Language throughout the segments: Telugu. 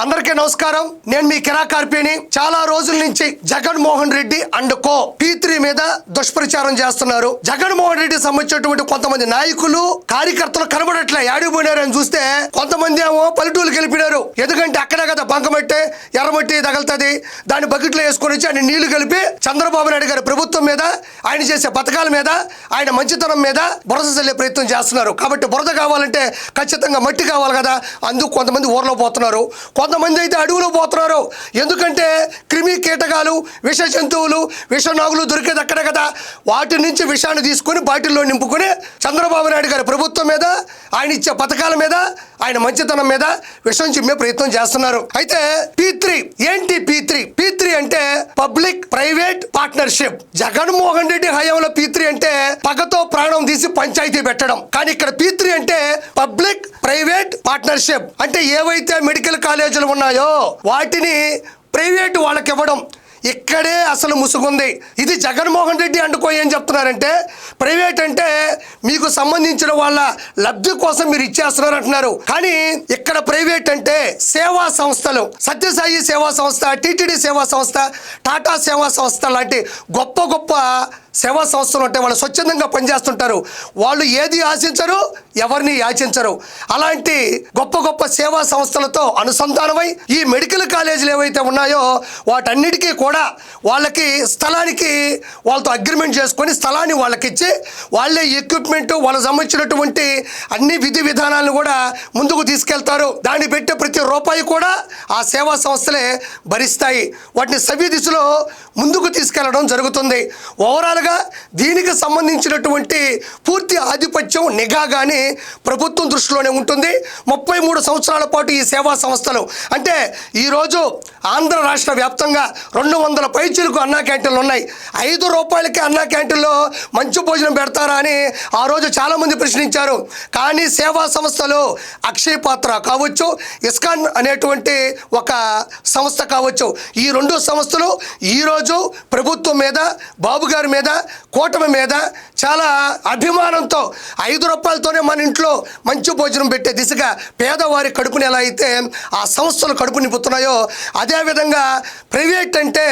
అందరికీ నమస్కారం. నేను మీ కిరాకార్పిని. చాలా రోజుల నుంచి Jaganmohan Reddy and co P3 మీద దుష్ప్రచారం చేస్తున్నారు. జగన్మోహన్ రెడ్డి సంబంధించినటువంటి కొంతమంది నాయకులు కార్యకర్తలు కనబడట్లే, ఆడిపోయినారని చూస్తే కొంతమంది ఏమో పల్లెటూరుకి వెళ్ళిపోయారు. ఎందుకంటే అక్కడే కదా బంకమట్టి ఎర్రమట్టి తగలుతుంది, దాన్ని బకెట్లో వేసుకొని వచ్చి ఆయన నీళ్లు కలిపి చంద్రబాబు నాయుడు గారి ప్రభుత్వం మీద, ఆయన చేసే పథకాల మీద, ఆయన మంచితనం మీద బురద చల్లే ప్రయత్నం చేస్తున్నారు. కాబట్టి బురద కావాలంటే ఖచ్చితంగా మట్టి కావాలి కదా, అందుకు కొంతమంది ఊర్లో పోతున్నారు, కొంతమంది అయితే అడవులు పోతున్నారు. ఎందుకంటే క్రిమి కీటకాలు, విష జంతువులు, విష నాగులు దొరికేది అక్కడే కదా, వాటి నుంచి విషాన్ని తీసుకుని బాటిల్లో నింపుకుని చంద్రబాబు నాయుడు గారి ప్రభుత్వం మీద, ఆయన ఇచ్చే పథకాల మీద, ఆయన మంచితనం మీద విషం చిమ్మే ప్రయత్నం చేస్తున్నారు. అయితే P3 ఏంటి? P3 అంటే public private partnership. Jaganmohan Reddy హయాంలో P3 అంటే పగతో ప్రాణం తీసి పంచాయతీ పెట్టడం. కానీ ఇక్కడ P3 అంటే పబ్లిక్ ప్రైవేట్ పార్ట్నర్షిప్. అంటే ఏవైతే మెడికల్ కాలేజీలు ఉన్నాయో వాటిని ప్రైవేట్ వాళ్ళకి ఇవ్వడం. ఇక్కడే అసలు ముసుగుంది. ఇది జగన్మోహన్ రెడ్డి అండుకో ఏం చెప్తున్నారంటే, ప్రైవేట్ అంటే మీకు సంబంధించిన వాళ్ళ లబ్ధి కోసం మీరు ఇచ్చేస్తున్నారు అంటున్నారు. కానీ ఇక్కడ ప్రైవేట్ అంటే సేవా సంస్థలు, సత్యసాయి సేవా సంస్థ, టీటీడీ సేవా సంస్థ, టాటా సేవా సంస్థ లాంటి గొప్ప గొప్ప సేవా సంస్థలు ఉంటాయి. వాళ్ళు స్వచ్ఛందంగా పనిచేస్తుంటారు. వాళ్ళు ఏది ఆశించరు, ఎవరిని యాచించరు. అలాంటి గొప్ప గొప్ప సేవా సంస్థలతో అనుసంధానమై ఈ మెడికల్ కాలేజీలు ఏవైతే ఉన్నాయో వాటన్నిటికీ కూడా వాళ్ళకి స్థలానికి వాళ్ళతో అగ్రిమెంట్ చేసుకొని స్థలాన్ని వాళ్ళకి ఇచ్చి వాళ్ళే ఎక్విప్మెంట్, వాళ్ళకి సంబంధించినటువంటి అన్ని విధి విధానాలను కూడా ముందుకు తీసుకెళ్తారు. దాన్ని పెట్టే ప్రతి రూపాయి కూడా ఆ సేవా సంస్థలే భరిస్తాయి. వాటిని సవ్య దిశలో ముందుకు తీసుకెళ్లడం జరుగుతుంది. ఓవరాల్గా దీనికి సంబంధించినటువంటి పూర్తి ఆధిపత్యం, నిఘా కానీ ప్రభుత్వం దృష్టిలోనే ఉంటుంది. 33 సంవత్సరాల పాటు ఈ సేవా సంస్థలు అంటే ఈరోజు ఆంధ్ర రాష్ట్ర వ్యాప్తంగా 200 పైచీలకు అన్నా క్యాంటీన్లు ఉన్నాయి. 5 రూపాయలకి అన్నా క్యాంటీన్లో మంచి భోజనం పెడతారా అని ఆ రోజు చాలామంది ప్రశ్నించారు. కానీ సేవా సంస్థలు అక్షయ పాత్ర కావచ్చు, ఇస్కాన్ అనేటువంటి ఒక సంస్థ కావచ్చు, ఈ 2 సంస్థలు ఈరోజు ప్రభుత్వం మీద, బాబు గారి మీద, కూటమి మీద చాలా అభిమానంతో 5 రూపాయలతోనే మన ఇంట్లో మంచి భోజనం పెట్టే దిశగా పేదవారి కడుపుని ఎలా అయితే ఆ సంస్థలు కడుపు నింపుతున్నాయో అదేవిధంగా ప్రైవేట్ అంటే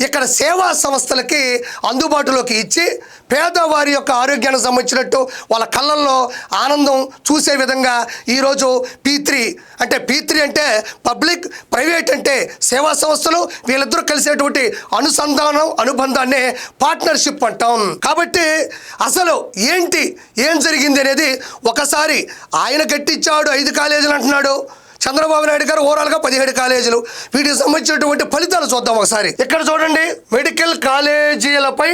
ఇక్కడ సేవా సంస్థలకి అందుబాటులోకి ఇచ్చి పేదవారి యొక్క ఆరోగ్యానికి సంబంధించినట్టు వాళ్ళ కళ్ళల్లో ఆనందం చూసే విధంగా ఈరోజు P3 అంటే పబ్లిక్, ప్రైవేట్ అంటే సేవా సంస్థలు, వీళ్ళిద్దరూ కలిసేటువంటి అనుబంధాన్ని పార్ట్నర్షిప్ అంటాం. కాబట్టి అసలు ఏం జరిగింది అనేది ఒకసారి ఆయన కట్టించాడు 5 కాలేజీలు అంటున్నాడు చంద్రబాబు నాయుడు గారు, ఓవరాల్గా 17 కాలేజీలు. వీటికి సంబంధించినటువంటి ఫలితాలు చూద్దాం ఒకసారి. ఇక్కడ చూడండి, మెడికల్ కాలేజీలపై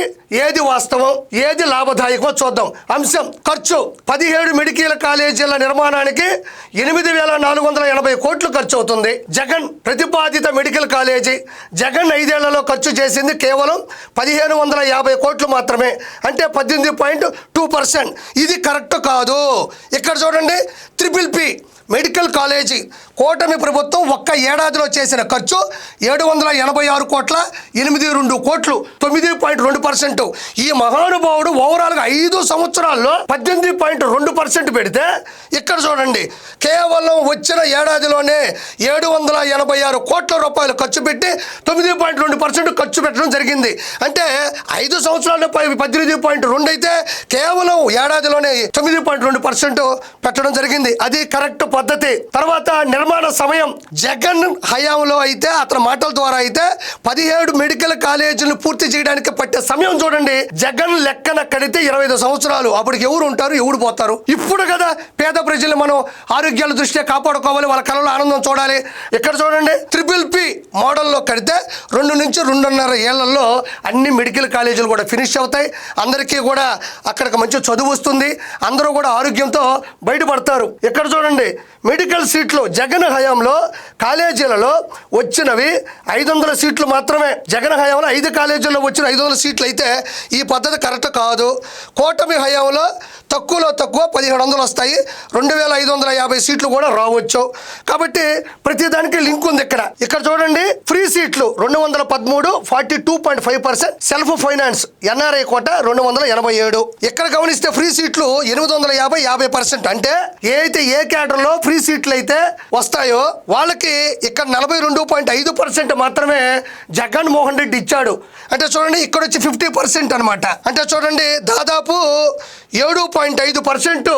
ఏది వాస్తవం, ఏది లాభదాయకమో చూద్దాం. అంశం ఖర్చు. 17 మెడికల్ కాలేజీల నిర్మాణానికి 8,480 కోట్లు ఖర్చు అవుతుంది. జగన్ ప్రతిపాదిత మెడికల్ కాలేజీ జగన్ 5 ఏళ్లలో ఖర్చు చేసింది కేవలం 1,550 కోట్లు మాత్రమే, అంటే 18.2%. ఇది కరెక్ట్ కాదు. ఇక్కడ చూడండి, P మెడికల్ కాలేజీ కూటమి ప్రభుత్వం ఒక్క ఏడాదిలో చేసిన ఖర్చు 786 కోట్ల 82 కోట్లు, 9.2%. ఈ మహానుభావుడు ఓవరాల్గా 5 సంవత్సరాల్లో 18.2% పెడితే ఇక్కడ చూడండి కేవలం వచ్చిన ఏడాదిలోనే 786 కోట్ల రూపాయలు ఖర్చు పెట్టి 9.2% ఖర్చు పెట్టడం జరిగింది. అంటే 5 సంవత్సరాల్లో 18.2 అయితే కేవలం ఏడాదిలోనే 9.2% పెట్టడం జరిగింది. అది కరెక్ట్ పద్ధతి. తర్వాత నిర్మాణ సమయం. జగన్ హయాంలో అయితే అతని మాటల ద్వారా అయితే 17 మెడికల్ కాలేజీలను పూర్తి చేయడానికి పట్టే సమయం చూడండి, జగన్ లెక్కన కడితే 25 సంవత్సరాలు. అప్పటికి ఎవరు ఉంటారు, ఎవరు పోతారు? ఇప్పుడు కదా పేద ప్రజలు మనం ఆరోగ్యాల దృష్ట్యా కాపాడుకోవాలి, వాళ్ళ కళలో ఆనందం చూడాలి. ఇక్కడ చూడండి, P మోడల్లో కడితే 2 నుంచి 2.5 ఏళ్లలో అన్ని మెడికల్ కాలేజీలు కూడా ఫినిష్ అవుతాయి. అందరికీ కూడా అక్కడికి మంచి చదువు వస్తుంది, అందరూ కూడా ఆరోగ్యంతో బయటపడతారు. ఇక్కడ చూడండి, మెడికల్ సీట్లు జగన్ హయాంలో కాలేజీలలో వచ్చినవి 500 సీట్లు మాత్రమే. జగన్ హయాంలో 5 కాలేజీల్లో వచ్చిన 500 సీట్లు అయితే ఈ పద్ధతి కరెక్ట్ కాదు. కూటమి హయాంలో తక్కువలో తక్కువ 1700 వస్తాయి, 2550 సీట్లు కూడా రావచ్చు. కాబట్టి ప్రతిదానికి లింక్ ఉంది. ఇక్కడ చూడండి, ఫ్రీ సీట్లు 213, 42.5%. సెల్ఫ్ ఫైనాన్స్ NRI కోట 287. ఇక్కడ గమనిస్తే ఫ్రీ సీట్లు 850, 50%. అంటే ఏ క్యాడర్లో ఫ్రీ ఫ్రీ సీట్లు అయితే వస్తాయో వాళ్ళకి ఇక్కడ 42.5% మాత్రమే జగన్మోహన్ రెడ్డి ఇచ్చాడు. అంటే చూడండి ఇక్కడ వచ్చి 50% అనమాట. అంటే చూడండి దాదాపు 7.5%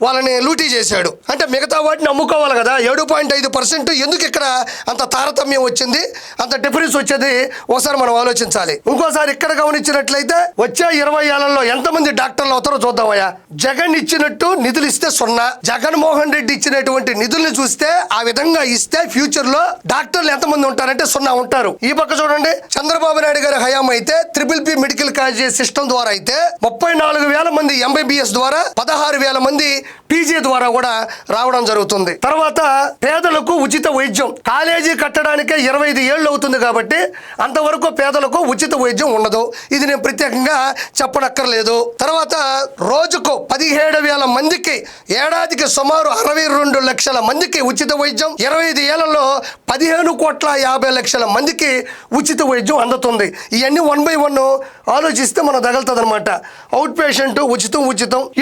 వాళ్ళని లూటీ చేశాడు. అంటే మిగతా వాటిని అమ్ముకోవాలి కదా. 7.5% ఎందుకు ఇక్కడ అంత తారతమ్యం వచ్చింది, అంత డిఫరెన్స్ వచ్చేది ఒకసారి మనం ఆలోచించాలి. ఇంకోసారి ఇక్కడ గమనించినట్లయితే వచ్చే 20 ఏళ్లలో ఎంతమంది డాక్టర్లు అవుతారో చూద్దామయ్యా. జగన్ ఇచ్చినట్టు నిధులు ఇస్తే 0, జగన్మోహన్ రెడ్డి ఇచ్చినటువంటి నిధుల్ని చూస్తే ఆ విధంగా ఇస్తే ఫ్యూచర్ లో డాక్టర్లు ఎంతమంది ఉంటారంటే 0 ఉంటారు. ఈ పక్క చూడండి చంద్రబాబు నాయుడు గారి హయాం అయితే BBB మెడికల్ కాలేజ్ సిస్టమ్ ద్వారా అయితే 34,000 మంది MBBS ద్వారా, 16,000 మంది PG ద్వారా కూడా రావడం జరుగుతుంది. తర్వాత పేదలకు ఉచిత వైద్యం, కాలేజీ కట్టడానికే 25 ఏళ్ళు అవుతుంది కాబట్టి అంతవరకు పేదలకు ఉచిత వైద్యం ఉండదు. ఇది నేను ప్రత్యేకంగా చెప్పనక్కర్లేదు. తర్వాత రోజుకు 17,000 మందికి, ఏడాదికి సుమారు 62 లక్షల మందికి ఉచిత వైద్యం, 25 ఏళ్లలో 15,50,00,000 మందికి ఉచిత వైద్యం అందుతుంది. ఇవన్నీ 1 by 1 ఆలోచిస్తే మనం తగలుతుంది అనమాట. అవుట్ పేషెంట్ ఉచితం,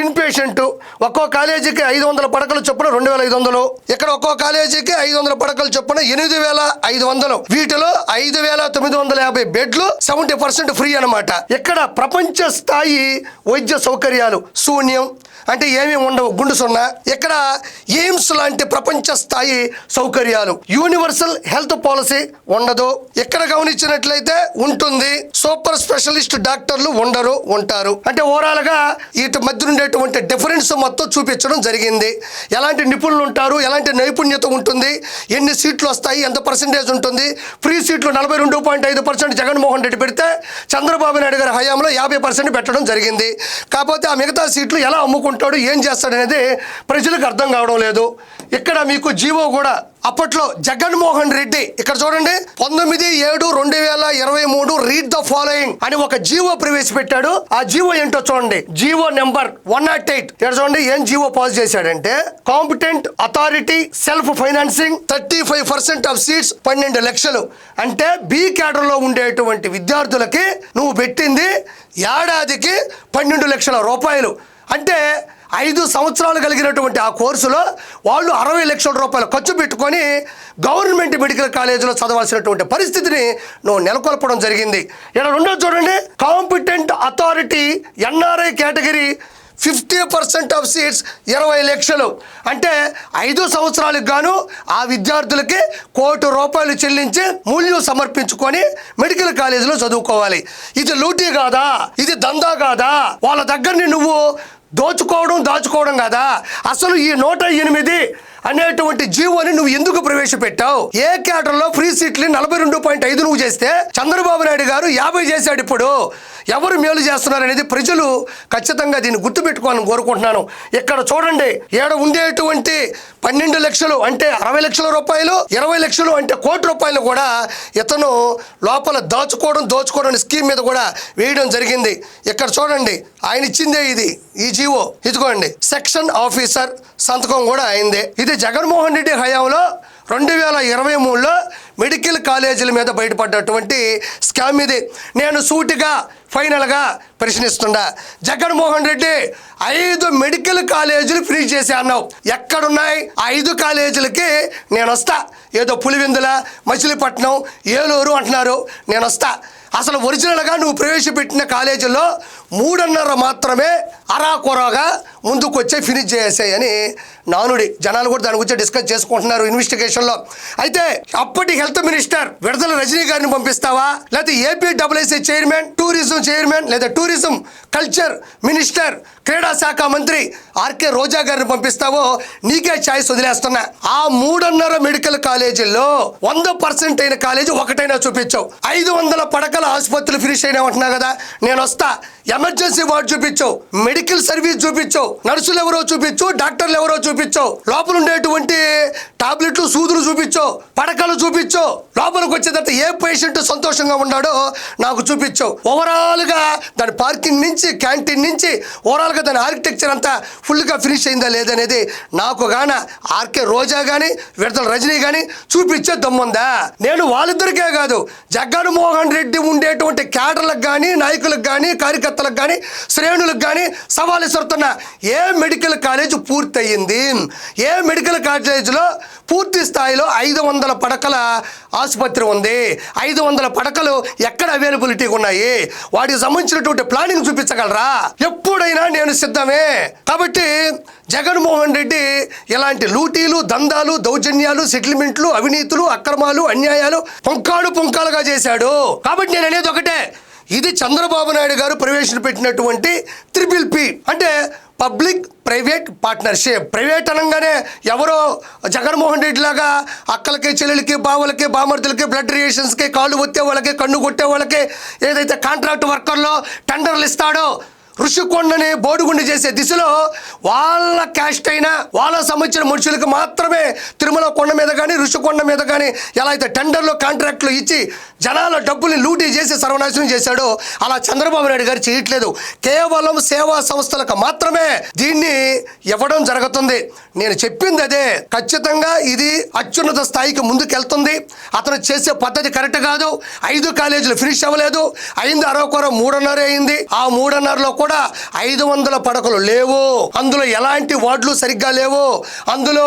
ఇన్ పేషెంట్ ఒక్కో కాలేజీకి 500 పడకల చొప్పున 2,500, ఇక్కడ ఒక్కో కాలేజీకి 500 పడకల చొప్పున 8,500. వీటిలో 5,950 బెడ్లు, 70% ఫ్రీ అనమాట. ఇక్కడ ప్రపంచ స్థాయి వైద్య సౌకర్యాలు శూన్యం, అంటే ఏమీ ఉండవు, గుండు 0. ఇక్కడ ఎయిమ్స్ లాంటి ప్రపంచ స్థాయి సౌకర్యాలు, యూనివర్సల్ హెల్త్ పాలసీ ఉండదు. ఇక్కడ గమనించినట్లయితే ఉంటుంది, సూపర్ స్పెషలిస్ట్ డాక్టర్లు ఉంటారు. అంటే ఓవరాల్ గా వీటి మధ్య ఉండేటువంటి డిఫరెన్స్ మొత్తం చూపించడం జరిగింది. ఎలాంటి నిపుణులు ఉంటారు, ఎలాంటి నైపుణ్యత ఉంటుంది, ఎన్ని సీట్లు వస్తాయి, ఎంత పర్సెంటేజ్ ఉంటుంది. ఫ్రీ సీట్లు 42.5% జగన్మోహన్ రెడ్డి పెడితే చంద్రబాబు నాయుడు గారి హయాంలో 50% పెట్టడం జరిగింది. కాకపోతే ఆ మిగతా సీట్లు ఎలా అమ్ముకుంటాడు, ఏం చేస్తాడనేది ప్రజలకు అర్థం కావడం లేదు. ఇక్కడ మీకు జీవో కూడా అప్పట్లో జగన్మోహన్ రెడ్డి ఇక్కడ చూడండి 19/7/2023 రీడ్ ద ఫాలోయింగ్ అని ఒక జీవో ప్రవేశపెట్టాడు. ఆ జీవో ఏంటో చూడండి, జీవో నెంబర్ 108. ఇక్కడ చూడండి ఏం జీవో పాస్ చేశాడంటే, competent authority self financing 35% of seats 12 లక్షలు. అంటే బి క్యాడర్ లో ఉండేటువంటి విద్యార్థులకి నువ్వు పెట్టింది ఏడాదికి 12 లక్షల రూపాయలు. అంటే 5 సంవత్సరాలు కలిగినటువంటి ఆ కోర్సులో వాళ్ళు 60 లక్షల రూపాయలు ఖర్చు పెట్టుకొని గవర్నమెంట్ మెడికల్ కాలేజీలో చదవాల్సినటువంటి పరిస్థితిని నువ్వు నెలకొల్పడం జరిగింది. ఇక్కడ రెండోది చూడండి, competent authority NRI category 50% of seats 20 లక్షలు. అంటే 5 సంవత్సరాలకు గాను ఆ విద్యార్థులకి ₹1,00,00,000 చెల్లించి మూల్యం సమర్పించుకొని మెడికల్ కాలేజీలో చదువుకోవాలి. ఇది లూటీ కాదా, ఇది దందా కాదా, వాళ్ళ దగ్గరని నువ్వు దాచుకోవడం కాదా? అసలు ఈ 108 అనేటువంటి జీవోని నువ్వు ఎందుకు ప్రవేశపెట్టావు? ఏ క్యాడర్లో ఫ్రీ సీట్లు 42.5 నువ్వు చేస్తే చంద్రబాబు నాయుడు గారు 50 చేశాడు. ఇప్పుడు ఎవరు మేలు చేస్తున్నారు అనేది ప్రజలు ఖచ్చితంగా దీన్ని గుర్తుపెట్టుకోవాలని కోరుకుంటున్నాను. ఇక్కడ చూడండి, ఏడ ఉండేటువంటి 12 లక్షలు అంటే 60 లక్షల రూపాయలు, 20 లక్షలు అంటే ₹1,00,00,000 కూడా ఇతను లోపల దోచుకోవడం స్కీమ్ మీద కూడా వేయడం జరిగింది. ఇక్కడ చూడండి ఆయన ఇచ్చిందే ఈ జీవో, ఇదిగోండి సెక్షన్ ఆఫీసర్ సంతకం కూడా అయిందే. ఇది జగన్మోహన్ రెడ్డి హయాంలో 2023లో మెడికల్ కాలేజీల మీద బయటపడ్డటువంటి స్కామ్ ఇది. నేను సూటిగా ఫైనల్గా ప్రశ్నిస్తున్నా, జగన్మోహన్ రెడ్డి 5 మెడికల్ కాలేజీలు ఫ్రీ చేసి అన్నావు, ఎక్కడున్నాయి? 5 కాలేజీలకి నేను వస్తా. ఏదో పులివెందుల, మచిలీపట్నం, ఏలూరు అంటున్నారు, నేను వస్తా. అసలు ఒరిజినల్గా నువ్వు ప్రవేశపెట్టిన కాలేజీల్లో 3.5 మాత్రమే అరాకొరగా ముందుకు వచ్చే ఫినిష్ చేసేయని నానుడి. జనాలు కూడా దాని గురించి డిస్కస్ చేసుకుంటున్నారు ఇన్వెస్టిగేషన్లో. అయితే అప్పటి హెల్త్ మినిస్టర్ విడుదల రజనీ గారిని పంపిస్తావా, లేకపోతే APSS చైర్మన్, టూరిజం చైర్మన్, లేదా టూరిజం కల్చర్ మినిస్టర్, క్రీడా శాఖ మంత్రి ఆర్కే రోజా గారిని పంపిస్తావో నీకే ఛాయిస్ వదిలేస్తున్నా. ఆ 3.5 మెడికల్ కాలేజీల్లో 100% అయిన కాలేజీ ఒకటైనా చూపించావు. 500 పడకల ఆసుపత్రులు ఫినిష్ అయినా ఉంటున్నా కదా, నేను వస్తా. ఎమర్జెన్సీ వార్డు చూపించావు, మెడికల్ సర్వీస్ చూపించావు, నర్సులు ఎవరో చూపించు, డాక్టర్లు ఎవరో చూపించావు, లోపల ఉండేటువంటి టాబ్లెట్లు సూదులు చూపించావు, పడకలు చూపించావు, లోపలికి వచ్చే తర్వాత ఏ పేషెంట్ సంతోషంగా ఉన్నాడో నాకు చూపించావు. ఓవరాల్గా దాని పార్కింగ్ నుంచి, క్యాంటీన్ నుంచి ఓవరాల్గా దాని ఆర్కిటెక్చర్ అంతా ఫుల్గా ఫినిష్ అయిందా లేదనేది నాకు గాన ఆర్కే రోజా కానీ విడుదల రజనీ కానీ చూపించే దమ్ముందా? నేను వాళ్ళిద్దరికే కాదు, జగన్మోహన్ రెడ్డి ఉండేటువంటి క్యాడర్లకు కానీ, నాయకులకు కానీ, కార్యకర్తలకు కానీ, శ్రేణులకు కానీ సవాలు ఇస్తున్నా. ఏ మెడికల్ కాలేజ్ పూర్తయింది? ఏ మెడికల్ కాలేజీలో పూర్తి స్థాయిలో 500 పడకల ఆసుపత్రి ఉంది, 500 పడకలు ఎక్కడ అవైలబిలిటీగా ఉన్నాయి, వాటికి సంబంధించినటువంటి ప్లానింగ్ చూపించగలరా? ఎప్పుడైనా నేను సిద్ధమే. కాబట్టి జగన్మోహన్ రెడ్డి ఇలాంటి లూటీలు, దందాలు, దౌర్జన్యాలు, సెటిల్మెంట్లు, అవినీతులు, అక్రమాలు, అన్యాయాలు పుంకాలుగా చేశాడు. కాబట్టి నేను అనేది ఒకటే, ఇది చంద్రబాబు నాయుడు గారు ప్రవేశపెట్టినటువంటి PPP అంటే పబ్లిక్ ప్రైవేట్ పార్ట్నర్షిప్. ప్రైవేట్ అనగానే ఎవరో జగన్మోహన్ రెడ్డి లాగా అక్కలకి, చెల్లెలకి, బావలకి, బామర్దులకి, బ్లడ్ రిలేషన్స్కి, కాళ్ళు కొట్టే వాళ్ళకి, కన్ను కొట్టే వాళ్ళకి, ఏదైతే కాంట్రాక్ట్ వర్కర్లో టెండర్లు ఇస్తాడో ఋషికొండని బోడిగుండి చేసే దిశలో వాళ్ళ క్యాస్ట్ అయినా వాళ్ళ సంబంధించిన మనుషులకు మాత్రమే తిరుమల కొండ మీద కానీ, ఋషికొండ మీద కానీ ఎలా అయితే టెండర్లు, కాంట్రాక్ట్లు ఇచ్చి జనాల డబ్బుల్ని లూటీ చేసి సర్వనాశనం చేశాడో అలా చంద్రబాబు నాయుడు గారు చేయట్లేదు. కేవలం సేవా సంస్థలకు మాత్రమే దీన్ని ఇవ్వడం జరుగుతుంది. నేను చెప్పింది అదే. ఖచ్చితంగా ఇది అత్యున్నత స్థాయికి ముందుకెళ్తుంది. అతను చేసే పద్ధతి కరెక్ట్ కాదు. 5 కాలేజీలు ఫినిష్ అవ్వలేదు, అయింది అరవకొర 3.5 అయింది. ఆ 3.5లో కూడా 500 పడకలు లేవు, అందులో ఎలాంటి వార్డులు సరిగ్గా లేవు, అందులో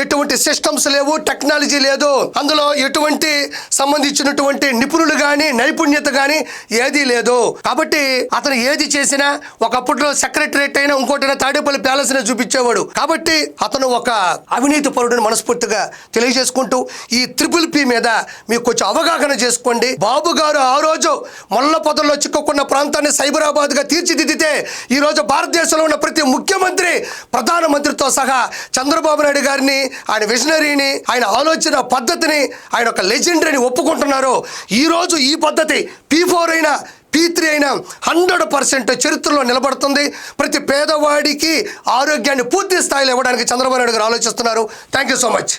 ఎటువంటి సిస్టమ్స్ లేవు, టెక్నాలజీ లేదు, అందులో ఎటువంటి సంబంధించినటువంటి నిపుణులు కానీ నైపుణ్యత కానీ ఏదీ లేదు. కాబట్టి అతను ఏది చేసినా ఒకప్పట్లో సెక్రటరేట్ అయినా ఇంకోటైనా తాడేపల్లి ప్యాలెస్ నే చూపించేవాడు. కాబట్టి అతను ఒక అవినీతి పరుడిని మనస్ఫూర్తిగా తెలియజేసుకుంటూ ఈ PPP మీద మీకు కొంచెం అవగాహన చేసుకోండి. బాబు గారు ఆ రోజు మొల్ల పొదల్లో చిక్కుకున్న ప్రాంతాన్ని సైబరాబాద్ గా తీర్చిదిద్దితే ఈ రోజు భారతదేశంలో ఉన్న ప్రతి ముఖ్యమంత్రి, ప్రధానమంత్రితో సహా చంద్రబాబు నాయుడు గారిని, ఆయన విజనరీని, ఆయన ఆలోచన పద్ధతిని, ఆయన ఒక లెజెండరీని ఒప్పుకుంటున్నారు. ఈ రోజు ఈ పద్ధతి P4 అయినా P3 అయినా 100% చరిత్రలో నిలబడుతుంది. ప్రతి పేదవాడికి ఆరోగ్యాన్ని పూర్తి స్థాయిలో ఇవ్వడానికి చంద్రబాబు నాయుడు గారు ఆలోచిస్తున్నారు. Thank you so much.